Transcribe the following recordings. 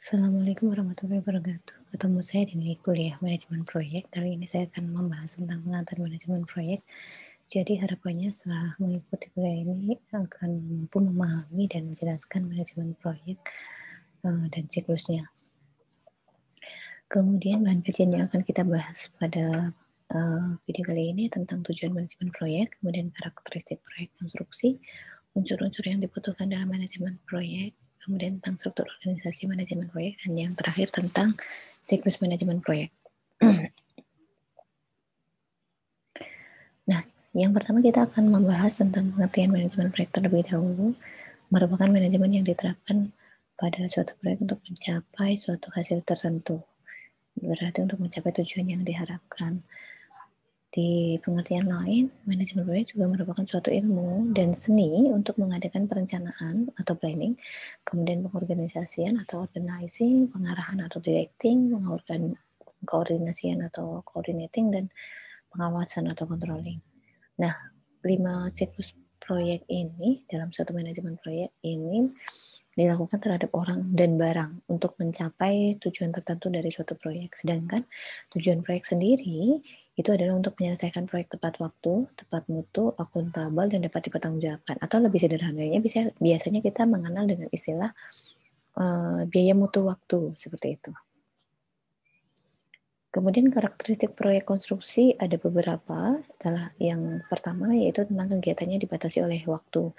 Assalamualaikum warahmatullahi wabarakatuh. Ketemu saya di kuliah manajemen proyek. Kali ini saya akan membahas tentang pengantar manajemen proyek. Jadi harapannya setelah mengikuti kuliah ini akan mampu memahami dan menjelaskan manajemen proyek dan siklusnya. Kemudian bahan kajian yang akan kita bahas pada video kali ini tentang tujuan manajemen proyek, kemudian karakteristik proyek konstruksi, unsur-unsur yang dibutuhkan dalam manajemen proyek, kemudian tentang struktur organisasi manajemen proyek, dan yang terakhir tentang siklus manajemen proyek. Nah, yang pertama kita akan membahas tentang pengertian manajemen proyek terlebih dahulu, merupakan manajemen yang diterapkan pada suatu proyek untuk mencapai suatu hasil tertentu. Berarti untuk mencapai tujuan yang diharapkan. Di pengertian lain, manajemen proyek juga merupakan suatu ilmu dan seni untuk mengadakan perencanaan atau planning, kemudian pengorganisasian atau organizing, pengarahan atau directing, koordinasian atau coordinating, dan pengawasan atau controlling. Nah, 5 siklus proyek ini dalam satu manajemen proyek ini dilakukan terhadap orang dan barang untuk mencapai tujuan tertentu dari suatu proyek. Sedangkan tujuan proyek sendiri itu adalah untuk menyelesaikan proyek tepat waktu, tepat mutu, akuntabel, dan dapat dipertanggungjawabkan. Atau lebih sederhananya biasanya kita mengenal dengan istilah biaya mutu waktu, seperti itu. Kemudian karakteristik proyek konstruksi ada beberapa. Yang pertama yaitu tentang kegiatannya dibatasi oleh waktu.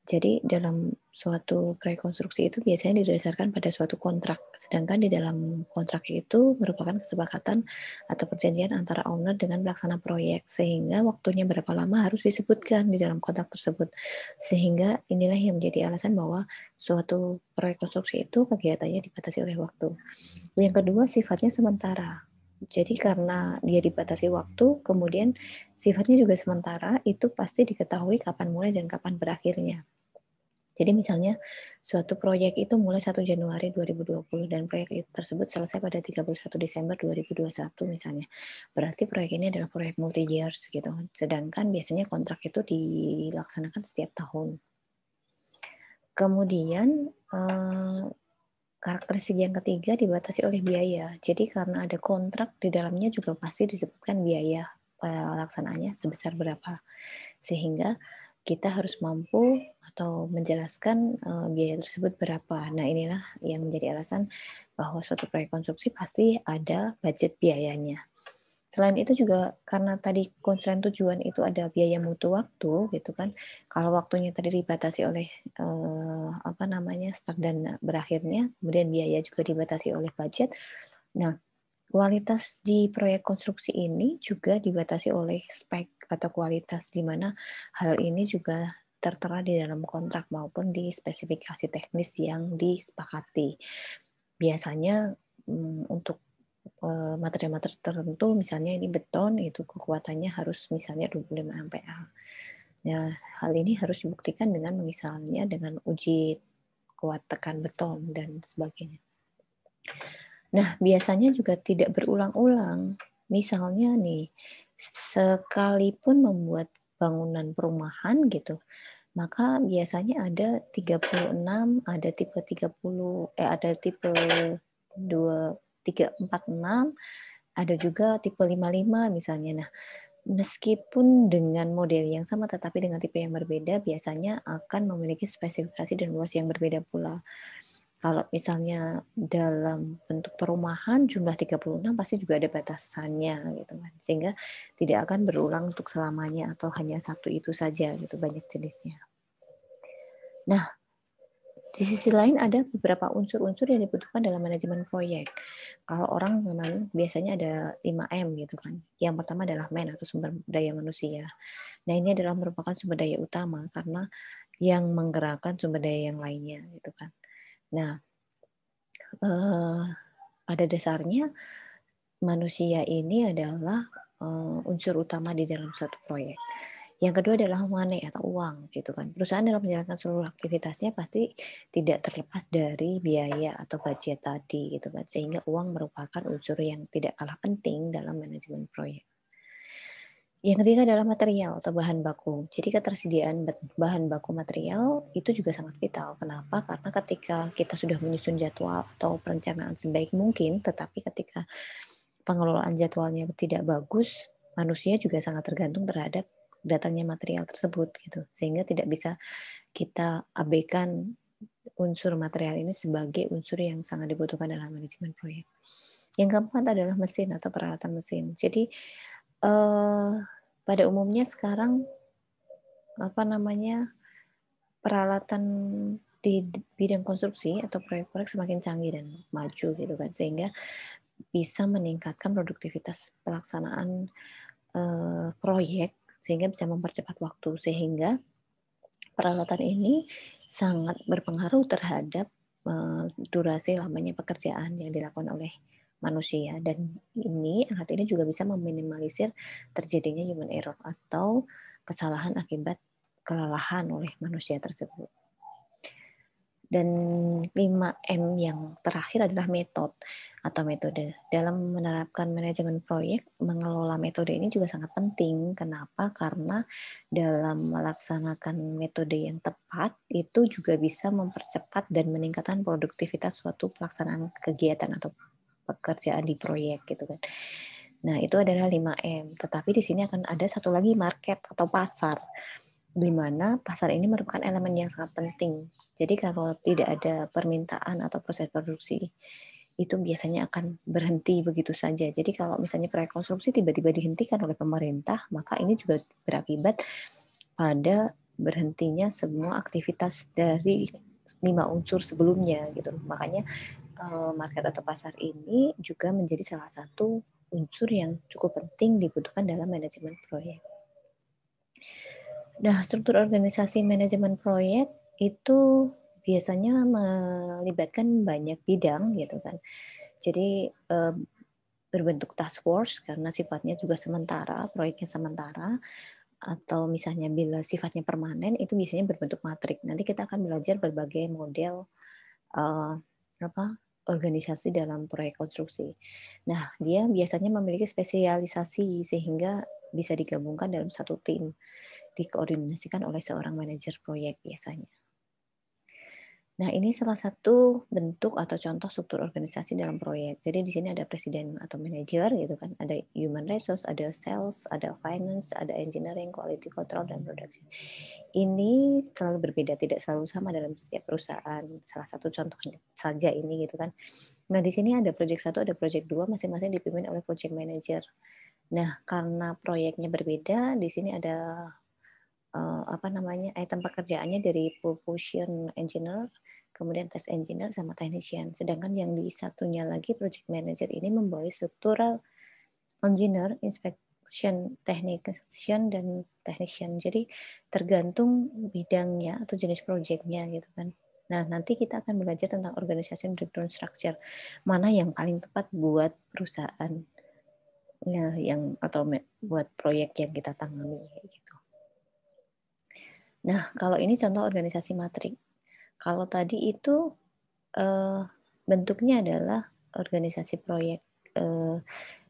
Jadi dalam suatu proyek konstruksi itu biasanya didasarkan pada suatu kontrak. Sedangkan di dalam kontrak itu merupakan kesepakatan atau perjanjian antara owner dengan pelaksana proyek. Sehingga waktunya berapa lama harus disebutkan di dalam kontrak tersebut. Sehingga inilah yang menjadi alasan bahwa suatu proyek konstruksi itu kegiatannya dibatasi oleh waktu. Yang kedua, sifatnya sementara. Jadi karena dia dibatasi waktu, kemudian sifatnya juga sementara, itu pasti diketahui kapan mulai dan kapan berakhirnya. Jadi misalnya suatu proyek itu mulai 1 Januari 2020 dan proyek tersebut selesai pada 31 Desember 2021 misalnya. Berarti proyek ini adalah proyek multi years gitu. Sedangkan biasanya kontrak itu dilaksanakan setiap tahun. Kemudian karakteristik yang ketiga dibatasi oleh biaya. Jadi karena ada kontrak di dalamnya juga pasti disebutkan biaya pelaksanaannya sebesar berapa. Sehingga kita harus mampu atau menjelaskan biaya tersebut berapa. Nah, inilah yang menjadi alasan bahwa suatu proyek konstruksi pasti ada budget biayanya. Selain itu juga karena tadi konsen tujuan itu ada biaya mutu waktu gitu kan. Kalau waktunya tadi dibatasi oleh start dan berakhirnya, kemudian biaya juga dibatasi oleh budget. Nah, kualitas di proyek konstruksi ini juga dibatasi oleh spek atau kualitas, di mana hal ini juga tertera di dalam kontrak maupun di spesifikasi teknis yang disepakati. Biasanya untuk materi-materi tertentu, misalnya ini beton, itu kekuatannya harus misalnya 25 ampere. Nah, hal ini harus dibuktikan dengan misalnya dengan uji kuat tekan beton dan sebagainya. Nah, biasanya juga tidak berulang-ulang. Misalnya nih, sekalipun membuat bangunan perumahan gitu, maka biasanya ada 36, ada tipe 30, ada tipe 2, 3, 4, 6, ada juga tipe 55 misalnya. Nah, meskipun dengan model yang sama tetapi dengan tipe yang berbeda, biasanya akan memiliki spesifikasi dan luas yang berbeda pula. Kalau misalnya dalam bentuk perumahan jumlah 36 pasti juga ada batasannya gitu kan. Sehingga tidak akan berulang untuk selamanya atau hanya satu itu saja gitu, banyak jenisnya. Nah, di sisi lain ada beberapa unsur-unsur yang dibutuhkan dalam manajemen proyek. Kalau orang memang biasanya ada 5M gitu kan. Yang pertama adalah man atau sumber daya manusia. Nah, ini adalah merupakan sumber daya utama karena yang menggerakkan sumber daya yang lainnya gitu kan. Nah, pada dasarnya manusia ini adalah unsur utama di dalam suatu proyek. Yang kedua adalah money atau uang gitu kan. Perusahaan dalam menjalankan seluruh aktivitasnya pasti tidak terlepas dari biaya atau budget tadi gitu kan. Sehingga uang merupakan unsur yang tidak kalah penting dalam manajemen proyek. Yang ketiga adalah material atau bahan baku. Jadi ketersediaan bahan baku material itu juga sangat vital. Kenapa? Karena ketika kita sudah menyusun jadwal atau perencanaan sebaik mungkin, tetapi ketika pengelolaan jadwalnya tidak bagus, manusia juga sangat tergantung terhadap datangnya material tersebut gitu. Sehingga tidak bisa kita abaikan unsur material ini sebagai unsur yang sangat dibutuhkan dalam manajemen proyek. Yang keempat adalah mesin atau peralatan mesin. Jadi pada umumnya sekarang peralatan di bidang konstruksi atau proyek-proyek semakin canggih dan maju gitu kan, sehingga bisa meningkatkan produktivitas pelaksanaan proyek sehingga bisa mempercepat waktu, sehingga peralatan ini sangat berpengaruh terhadap durasi lamanya pekerjaan yang dilakukan oleh manusia, dan alat ini juga bisa meminimalisir terjadinya human error atau kesalahan akibat kelelahan oleh manusia tersebut. Dan 5M yang terakhir adalah metode. Dalam menerapkan manajemen proyek, mengelola metode ini juga sangat penting. Kenapa? Karena dalam melaksanakan metode yang tepat, itu juga bisa mempercepat dan meningkatkan produktivitas suatu pelaksanaan kegiatan atau pekerjaan di proyek gitu kan. Nah, itu adalah 5M. Tetapi di sini akan ada satu lagi, market atau pasar, di mana pasar ini merupakan elemen yang sangat penting. Jadi kalau tidak ada permintaan atau proses produksi, itu biasanya akan berhenti begitu saja. Jadi kalau misalnya proyek konstruksi tiba-tiba dihentikan oleh pemerintah, maka ini juga berakibat pada berhentinya semua aktivitas dari 5 unsur sebelumnya gitu. Makanya market atau pasar ini juga menjadi salah satu unsur yang cukup penting dibutuhkan dalam manajemen proyek. Nah, struktur organisasi manajemen proyek itu biasanya melibatkan banyak bidang gitu kan. Jadi berbentuk task force karena sifatnya juga sementara, proyeknya sementara, atau misalnya bila sifatnya permanen itu biasanya berbentuk matrik. Nanti kita akan belajar berbagai model uh, organisasi dalam proyek konstruksi. Nah, dia biasanya memiliki spesialisasi sehingga bisa digabungkan dalam satu tim, dikoordinasikan oleh seorang manajer proyek biasanya. Nah, ini salah satu bentuk atau contoh struktur organisasi dalam proyek. Jadi di sini ada presiden atau manajer gitu kan, ada human resource, ada sales, ada finance, ada engineering, quality control, dan production. Ini selalu berbeda, tidak selalu sama dalam setiap perusahaan. Salah satu contohnya saja ini gitu kan. Nah, di sini ada project 1, ada project 2, masing-masing dipimpin oleh project manager. Nah, karena proyeknya berbeda, di sini ada item pekerjaannya dari propulsion engineer, kemudian test engineer sama technician. Sedangkan yang di satunya lagi project manager ini membawa struktural engineer, inspection technician, dan technician. Jadi tergantung bidangnya atau jenis projectnya gitu kan. Nah, nanti kita akan belajar tentang organization breakdown structure. Mana yang paling tepat buat perusahaan atau buat proyek yang kita tangani gitu. Nah, kalau ini contoh organisasi matrik. Kalau tadi itu bentuknya adalah organisasi proyek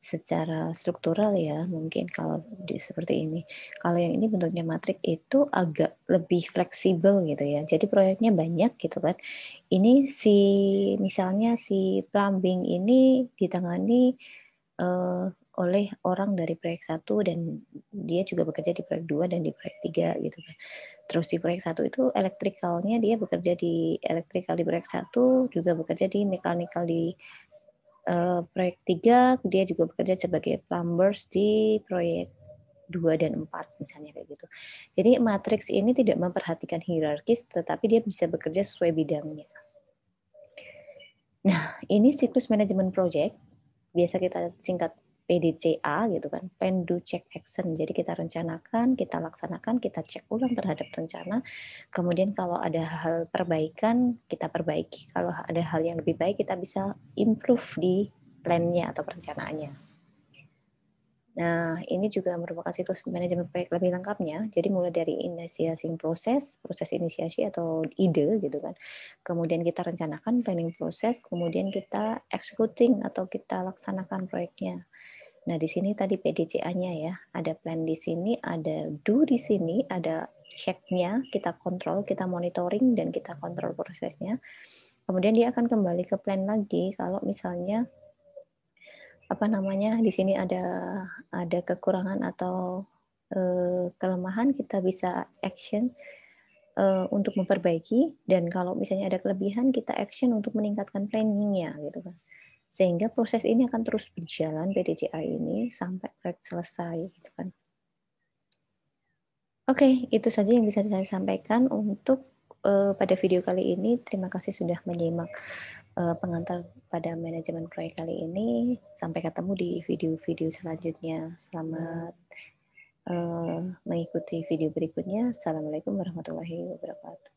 secara struktural ya, mungkin kalau seperti ini. Kalau yang ini bentuknya matrik itu agak lebih fleksibel gitu ya. Jadi proyeknya banyak gitu kan. Ini misalnya si plumbing ini ditangani oleh orang dari proyek 1 dan dia juga bekerja di proyek 2 dan di proyek 3 gitu kan. Terus di proyek 1 itu elektrikalnya dia bekerja di elektrikal di proyek 1, juga bekerja di mekanikal di proyek 3, dia juga bekerja sebagai plumbers di proyek 2 dan 4 misalnya kayak gitu. Jadi matriks ini tidak memperhatikan hierarkis, tetapi dia bisa bekerja sesuai bidangnya. Nah, ini siklus manajemen project, biasa kita singkat PDCA gitu kan, plan, do, check, action. Jadi kita rencanakan, kita laksanakan, kita cek ulang terhadap rencana. Kemudian kalau ada hal perbaikan, kita perbaiki. Kalau ada hal yang lebih baik, kita bisa improve di plan-nya atau perencanaannya. Nah, ini juga merupakan siklus manajemen proyek lebih lengkapnya. Jadi mulai dari inisiasi proses inisiasi atau ide gitu kan. Kemudian kita rencanakan planning proses, kemudian kita executing atau kita laksanakan proyeknya. Nah, di sini tadi PDCA-nya ya, ada plan di sini, ada do di sini, ada check-nya, kita kontrol, kita monitoring, dan kita kontrol prosesnya. Kemudian dia akan kembali ke plan lagi kalau misalnya di sini ada kekurangan atau kelemahan, kita bisa action untuk memperbaiki, dan kalau misalnya ada kelebihan, kita action untuk meningkatkan planningnya gitu kan. Sehingga proses ini akan terus berjalan, PDCA ini sampai proyek selesai gitu kan. Oke, itu saja yang bisa saya sampaikan untuk pada video kali ini. Terima kasih sudah menyimak pengantar pada manajemen proyek kali ini. Sampai ketemu di video-video selanjutnya. Selamat mengikuti video berikutnya. Assalamualaikum warahmatullahi wabarakatuh.